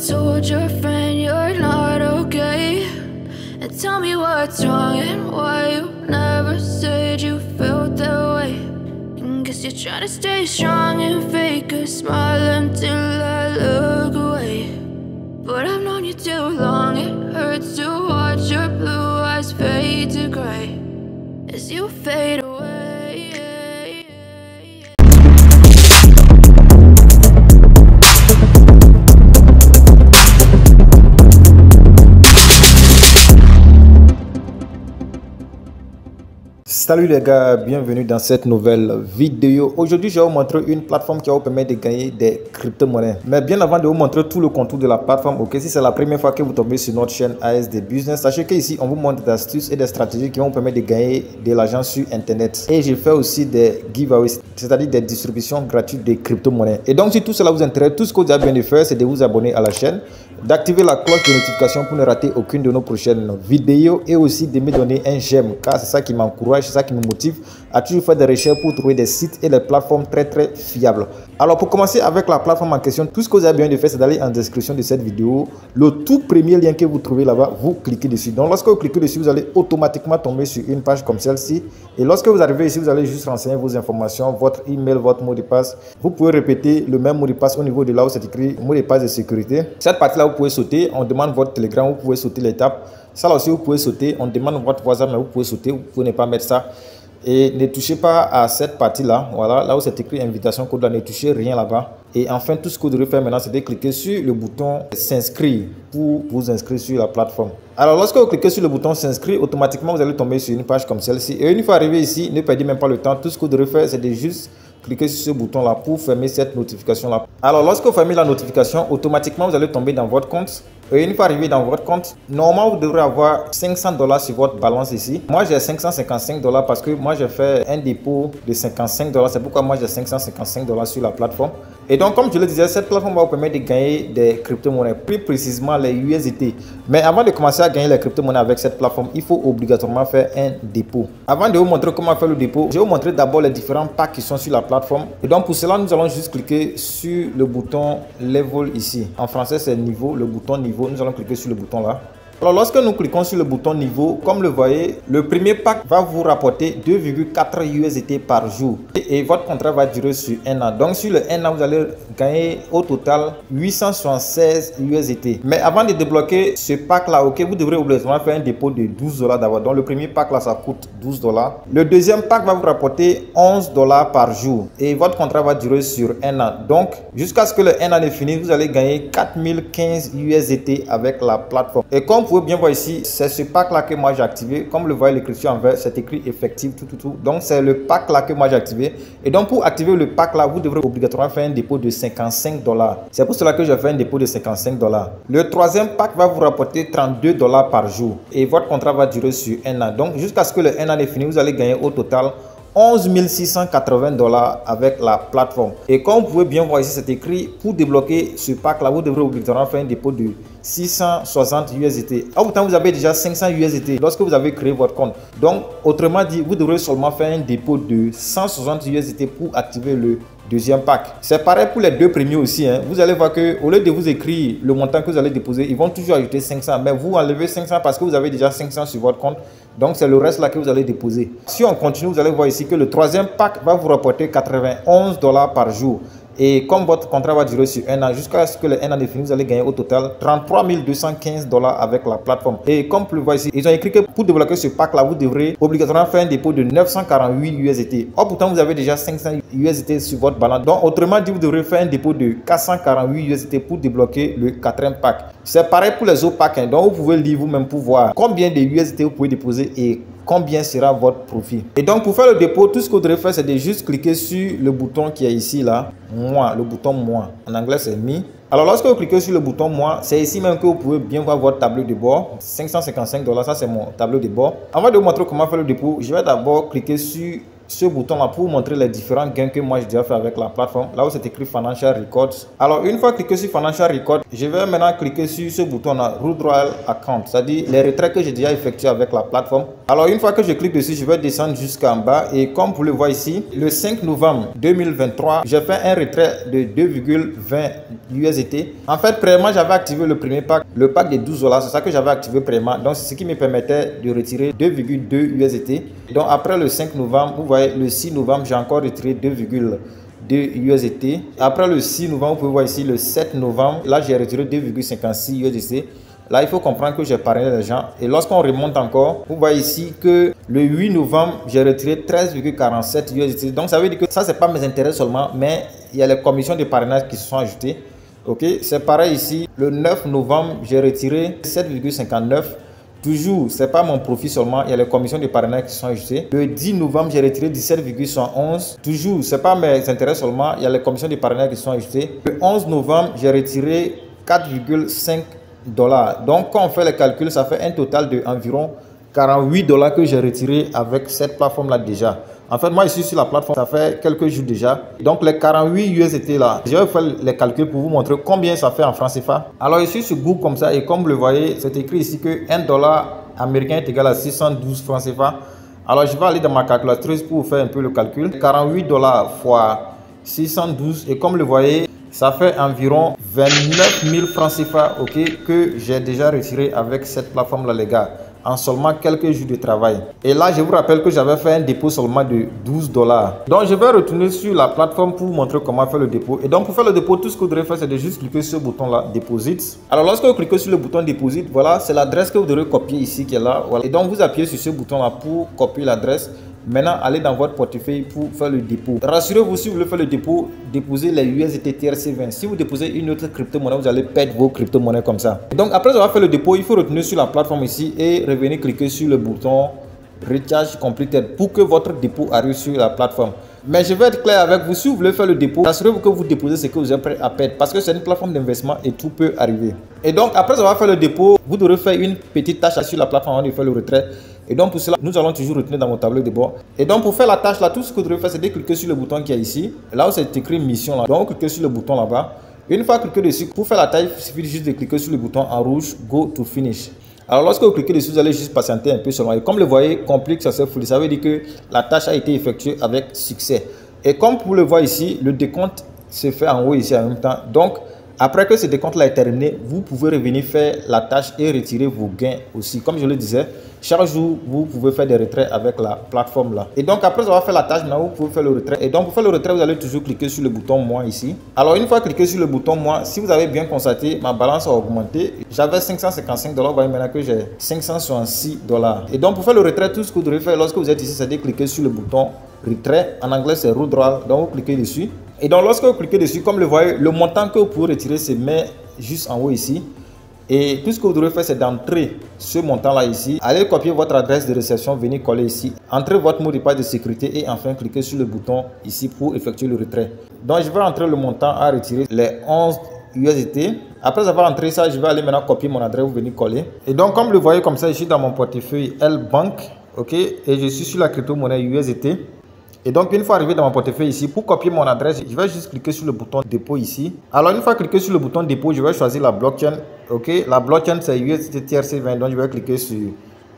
told your friend you're not okay? And tell me what's wrong and why you never said you felt that way. And guess you're trying to stay strong and fake a smile until I look away. But I've known you too long, it hurts to watch your blue eyes fade to gray as you fade away. Salut les gars, bienvenue dans cette nouvelle vidéo. Aujourd'hui, je vais vous montrer une plateforme qui va vous permettre de gagner des crypto-monnaies. Mais bien avant de vous montrer tout le contour de la plateforme, ok, si c'est la première fois que vous tombez sur notre chaîne ASD Business, sachez qu'ici, on vous montre des astuces et des stratégies qui vont vous permettre de gagner de l'argent sur Internet. Et je fais aussi des giveaways, c'est-à-dire des distributions gratuites de crypto-monnaies. Et donc, si tout cela vous intéresse, tout ce que vous avez besoin de faire, c'est de vous abonner à la chaîne, d'activer la cloche de notification pour ne rater aucune de nos prochaines vidéos et aussi de me donner un j'aime, car c'est ça qui m'encourage, c'est ça qui me motive à toujours faire des recherches pour trouver des sites et des plateformes très fiables. Alors pour commencer avec la plateforme en question, tout ce que vous avez besoin de faire, c'est d'aller en description de cette vidéo. Le tout premier lien que vous trouvez là-bas, vous cliquez dessus. Donc lorsque vous cliquez dessus, vous allez automatiquement tomber sur une page comme celle-ci. Et lorsque vous arrivez ici, vous allez juste renseigner vos informations, votre email, votre mot de passe. Vous pouvez répéter le même mot de passe au niveau de là où c'est écrit mot de passe de sécurité. Cette partie-là, vous pouvez sauter. On demande votre Telegram, vous pouvez sauter l'étape. Ça là aussi, vous pouvez sauter. On demande votre WhatsApp, mais vous pouvez sauter. Vous pouvez ne pas mettre ça. Et ne touchez pas à cette partie-là. Voilà, là où c'est écrit invitation code, là, ne touchez rien là-bas. Et enfin, tout ce que vous devez faire maintenant, c'est de cliquer sur le bouton s'inscrire pour vous inscrire sur la plateforme. Alors, lorsque vous cliquez sur le bouton s'inscrire, automatiquement, vous allez tomber sur une page comme celle-ci. Et une fois arrivé ici, ne perdez même pas le temps. Tout ce que vous devez faire, c'est de juste cliquez sur ce bouton-là pour fermer cette notification-là. Alors, lorsque vous fermez la notification, automatiquement, vous allez tomber dans votre compte. Et une fois arrivé dans votre compte, normalement, vous devrez avoir $500 sur votre balance ici. Moi, j'ai $555 parce que moi, j'ai fait un dépôt de $55. C'est pourquoi moi, j'ai $555 sur la plateforme. Et donc, comme je le disais, cette plateforme va vous permettre de gagner des crypto-monnaies, plus précisément les USDT. Mais avant de commencer à gagner les crypto-monnaies avec cette plateforme, il faut obligatoirement faire un dépôt. Avant de vous montrer comment faire le dépôt, je vais vous montrer d'abord les différents packs qui sont sur la plateforme. Et donc, pour cela, nous allons juste cliquer sur le bouton Level ici. En français, c'est niveau, le bouton niveau. Nous allons cliquer sur le bouton là. Alors lorsque nous cliquons sur le bouton niveau, comme le voyez, le premier pack va vous rapporter 2,4 USDT par jour. Et votre contrat va durer sur un an. Donc sur le 1 an, vous allez gagner au total 876 USDT. Mais avant de débloquer ce pack là, ok, vous devrez obligatoirement faire un dépôt de $12 d'abord. Donc le premier pack là, ça coûte $12. Le deuxième pack va vous rapporter $11 par jour. Et votre contrat va durer sur un an. Donc jusqu'à ce que le 1 an est fini, vous allez gagner 4015 USDT avec la plateforme. Et comme vous pouvez bien voir ici, c'est ce pack là que moi j'ai activé. Comme le voyez, l'écriture en vert, c'est écrit effectif, tout. Donc c'est le pack là que moi j'ai activé. Et donc pour activer le pack là, vous devrez obligatoirement faire un dépôt de $55. C'est pour cela que je fais un dépôt de $55. Le troisième pack va vous rapporter $32 par jour. Et votre contrat va durer sur un an. Donc jusqu'à ce que le 1 an est fini, vous allez gagner au total 11 680 avec la plateforme. Et comme vous pouvez bien voir ici, c'est écrit pour débloquer ce pack là, vous devrez obligatoirement faire un dépôt de 660 USDT. Ah, pourtant vous avez déjà 500 USDT lorsque vous avez créé votre compte. Donc autrement dit, vous devrez seulement faire un dépôt de 160 USDT pour activer le deuxième pack. C'est pareil pour les deux premiers aussi, hein. Vous allez voir que au lieu de vous écrire le montant que vous allez déposer, ils vont toujours ajouter 500. Mais vous enlevez 500 parce que vous avez déjà 500 sur votre compte. Donc c'est le reste là que vous allez déposer. Si on continue, vous allez voir ici que le troisième pack va vous rapporter $91 par jour. Et comme votre contrat va durer sur un an, jusqu'à ce que le 1 an est fini, vous allez gagner au total 33 215 $ avec la plateforme. Et comme vous le voyez ici, ils ont écrit que pour débloquer ce pack là, vous devrez obligatoirement faire un dépôt de 948 USDT. Or pourtant, vous avez déjà 500 USDT sur votre balance. Donc autrement dit, vous devrez faire un dépôt de 448 USDT pour débloquer le quatrième pack. C'est pareil pour les autres packs, hein. Donc vous pouvez lire vous-même pour voir combien de USDT vous pouvez déposer et combien sera votre profit. Et donc pour faire le dépôt, tout ce que vous devrez faire, c'est de juste cliquer sur le bouton qui est ici là, moi, le bouton moi. En anglais c'est me. Alors lorsque vous cliquez sur le bouton moi, c'est ici même que vous pouvez bien voir votre tableau de bord. $555, ça c'est mon tableau de bord. Avant de vous montrer comment faire le dépôt, je vais d'abord cliquer sur ce bouton là pour vous montrer les différents gains que moi j'ai déjà fait avec la plateforme. Là où c'est écrit Financial Records. Alors une fois cliqué sur Financial Records, je vais maintenant cliquer sur ce bouton là, Root Royal Account, c'est-à-dire les retraits que j'ai déjà effectués avec la plateforme. Alors une fois que je clique dessus, je vais descendre jusqu'en bas et comme vous le voyez ici, le 5 novembre 2023, j'ai fait un retrait de 2,20 USDT. En fait, premièrement, j'avais activé le premier pack, le pack de 12 $, c'est ça que j'avais activé premièrement. Donc c'est ce qui me permettait de retirer 2,2 USDT. Donc après le 5 novembre, vous voyez, le 6 novembre, j'ai encore retiré 2,2 USDT. Après le 6 novembre, vous pouvez voir ici le 7 novembre, là j'ai retiré 2,56 USDT. Là, il faut comprendre que j'ai parrainé les gens. Et lorsqu'on remonte encore, vous voyez ici que le 8 novembre, j'ai retiré 13,47 USDT. Donc, ça veut dire que ça, ce n'est pas mes intérêts seulement, mais il y a les commissions de parrainage qui se sont ajoutées. Ok, c'est pareil ici. Le 9 novembre, j'ai retiré 7,59. Toujours, ce n'est pas mon profit seulement, il y a les commissions de parrainage qui sont ajoutées. Le 10 novembre, j'ai retiré 17,111. Toujours, ce n'est pas mes intérêts seulement, il y a les commissions de parrainage qui sont ajoutées. Le 11 novembre, j'ai retiré 4,5 $. Donc, quand on fait les calculs, ça fait un total de environ 48 $ que j'ai retiré avec cette plateforme-là déjà. En fait, moi, ici sur la plateforme, ça fait quelques jours déjà. Donc, les 48 USDT là, je vais faire les calculs pour vous montrer combien ça fait en francs CFA. Alors, ici sur Google comme ça, et comme vous le voyez, c'est écrit ici que 1 $ américain est égal à 612 francs CFA. Alors, je vais aller dans ma calculatrice pour vous faire un peu le calcul. 48 $ fois 612, et comme vous le voyez, ça fait environ 29 000 francs CFA, ok, que j'ai déjà retiré avec cette plateforme-là, les gars, en seulement quelques jours de travail. Et là, je vous rappelle que j'avais fait un dépôt seulement de 12 $. Donc, je vais retourner sur la plateforme pour vous montrer comment faire le dépôt. Et donc, pour faire le dépôt, tout ce que vous devrez faire, c'est de juste cliquer sur ce bouton-là, Deposit. Alors, lorsque vous cliquez sur le bouton Deposit, voilà, c'est l'adresse que vous devrez copier ici, qui est là. Voilà. Et donc, vous appuyez sur ce bouton-là pour copier l'adresse. Maintenant, allez dans votre portefeuille pour faire le dépôt. Rassurez-vous, si vous voulez faire le dépôt, déposez les USDT TRC20. Si vous déposez une autre crypto-monnaie, vous allez perdre vos crypto-monnaies comme ça. Et donc, après avoir fait le dépôt, il faut retourner sur la plateforme ici et revenir cliquer sur le bouton Recharge Completed pour que votre dépôt arrive sur la plateforme. Mais je vais être clair avec vous, si vous voulez faire le dépôt, rassurez-vous que vous déposez ce que vous êtes prêt à perdre parce que c'est une plateforme d'investissement et tout peut arriver. Et donc, après avoir fait le dépôt, vous devrez faire une petite tâche sur la plateforme avant de faire le retrait. Et donc, pour cela, nous allons toujours retenir dans mon tableau de bord. Et donc, pour faire la tâche là, tout ce que vous devrez faire, c'est de cliquer sur le bouton qui est ici. Là où c'est écrit mission là. Donc, vous cliquez sur le bouton là-bas. Une fois cliqué dessus, pour faire la tâche, il suffit juste de cliquer sur le bouton en rouge, Go to Finish. Alors, lorsque vous cliquez dessus, vous allez juste patienter un peu seulement. Et comme vous le voyez, Complete Successfully, ça veut dire que la tâche a été effectuée avec succès. Et comme vous le voyez ici, le décompte se fait en haut ici en même temps. Donc, après que ce décompte-là est terminé, vous pouvez revenir faire la tâche et retirer vos gains aussi. Comme je le disais, chaque jour, vous pouvez faire des retraits avec la plateforme là. Et donc, après avoir fait la tâche, maintenant, vous pouvez faire le retrait. Et donc, pour faire le retrait, vous allez toujours cliquer sur le bouton Moi ici. Alors, une fois cliqué sur le bouton Moi, si vous avez bien constaté, ma balance a augmenté. J'avais 555 $, vous voyez maintenant que j'ai 566 $. Et donc, pour faire le retrait, tout ce que vous devez faire lorsque vous êtes ici, c'est de cliquer sur le bouton Retrait. En anglais, c'est Root Royal. Donc, vous cliquez dessus. Et donc, lorsque vous cliquez dessus, comme le voyez, le montant que vous pouvez retirer se met juste en haut ici. Et tout ce que vous devrez faire, c'est d'entrer ce montant-là ici. Allez copier votre adresse de réception, venez coller ici. Entrez votre mot de passe de sécurité et enfin cliquez sur le bouton ici pour effectuer le retrait. Donc, je vais entrer le montant à retirer, les 11 USDT. Après avoir entré ça, je vais aller maintenant copier mon adresse, vous venez coller. Et donc, comme le voyez comme ça, je suis dans mon portefeuille L-Bank. Ok, et je suis sur la crypto-monnaie USDT. Et donc, une fois arrivé dans mon portefeuille ici, pour copier mon adresse, je vais juste cliquer sur le bouton dépôt ici. Alors, une fois cliqué sur le bouton dépôt, je vais choisir la blockchain. Ok, la blockchain c'est USDT TRC20, donc je vais cliquer sur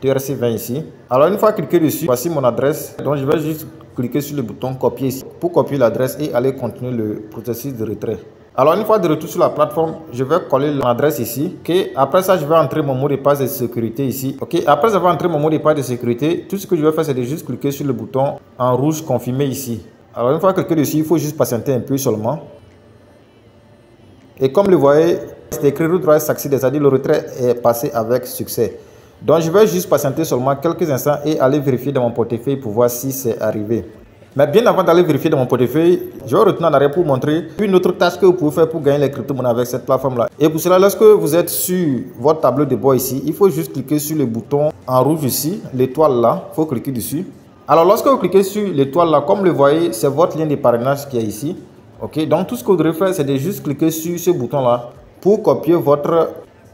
TRC20 ici. Alors, une fois cliqué dessus, voici mon adresse. Donc, je vais juste cliquer sur le bouton copier ici pour copier l'adresse et aller continuer le processus de retrait. Alors, une fois de retour sur la plateforme, je vais coller l'adresse ici. Ok, après ça, je vais entrer mon mot de passe de sécurité ici. Ok, après avoir entré mon mot de passe de sécurité, tout ce que je vais faire, c'est de juste cliquer sur le bouton en rouge confirmer ici. Alors, une fois cliqué dessus, il faut juste patienter un peu seulement. Et comme vous le voyez, c'est écrit Root Royal Success, c'est-à-dire le retrait est passé avec succès. Donc, je vais juste patienter seulement quelques instants et aller vérifier dans mon portefeuille pour voir si c'est arrivé. Mais bien avant d'aller vérifier dans mon portefeuille, je vais retenir en arrière pour vous montrer une autre tâche que vous pouvez faire pour gagner les crypto-monnaies avec cette plateforme-là. Et pour cela, lorsque vous êtes sur votre tableau de bord ici, il faut juste cliquer sur le bouton en rouge ici, l'étoile là, il faut cliquer dessus. Alors lorsque vous cliquez sur l'étoile là, comme vous le voyez, c'est votre lien de parrainage qui est ici. Ok, donc tout ce que vous devrez faire, c'est de juste cliquer sur ce bouton là pour copier votre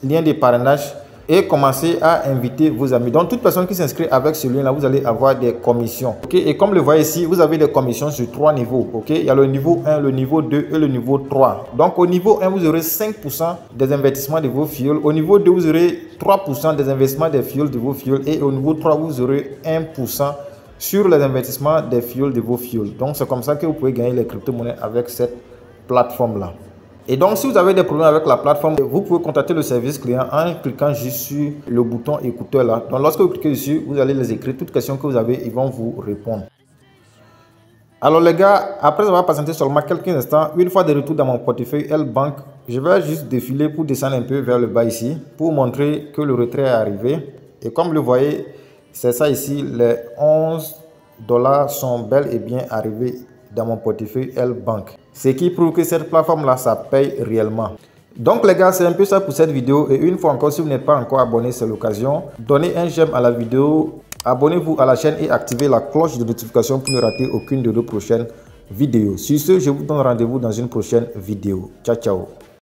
lien de parrainage et commencez à inviter vos amis. Donc toute personne qui s'inscrit avec ce lien là, vous allez avoir des commissions. Ok, et comme le voyez ici, vous avez des commissions sur 3 niveaux. Ok, il y a le niveau 1, le niveau 2 et le niveau 3. Donc au niveau 1, vous aurez 5% des investissements de vos fioles. Au niveau 2, vous aurez 3% des investissements des fioles de vos fioles. Et au niveau 3, vous aurez 1% sur les investissements des fioles de vos fioles. Donc c'est comme ça que vous pouvez gagner les crypto-monnaies avec cette plateforme là. Et donc, si vous avez des problèmes avec la plateforme, vous pouvez contacter le service client en cliquant juste sur le bouton écouteur là. Donc, lorsque vous cliquez dessus, vous allez les écrire. Toutes questions que vous avez, ils vont vous répondre. Alors les gars, après avoir patienté seulement quelques instants, une fois de retour dans mon portefeuille L-Bank, je vais juste défiler pour descendre un peu vers le bas ici, pour montrer que le retrait est arrivé. Et comme vous le voyez, c'est ça ici, les 11 $ sont bel et bien arrivés dans mon portefeuille L-Bank. Ce qui prouve que cette plateforme là, ça paye réellement. Donc les gars, c'est un peu ça pour cette vidéo. Et une fois encore, si vous n'êtes pas encore abonné, c'est l'occasion. Donnez un j'aime à la vidéo, abonnez-vous à la chaîne et activez la cloche de notification pour ne rater aucune de nos prochaines vidéos. Sur ce, je vous donne rendez-vous dans une prochaine vidéo. Ciao, ciao.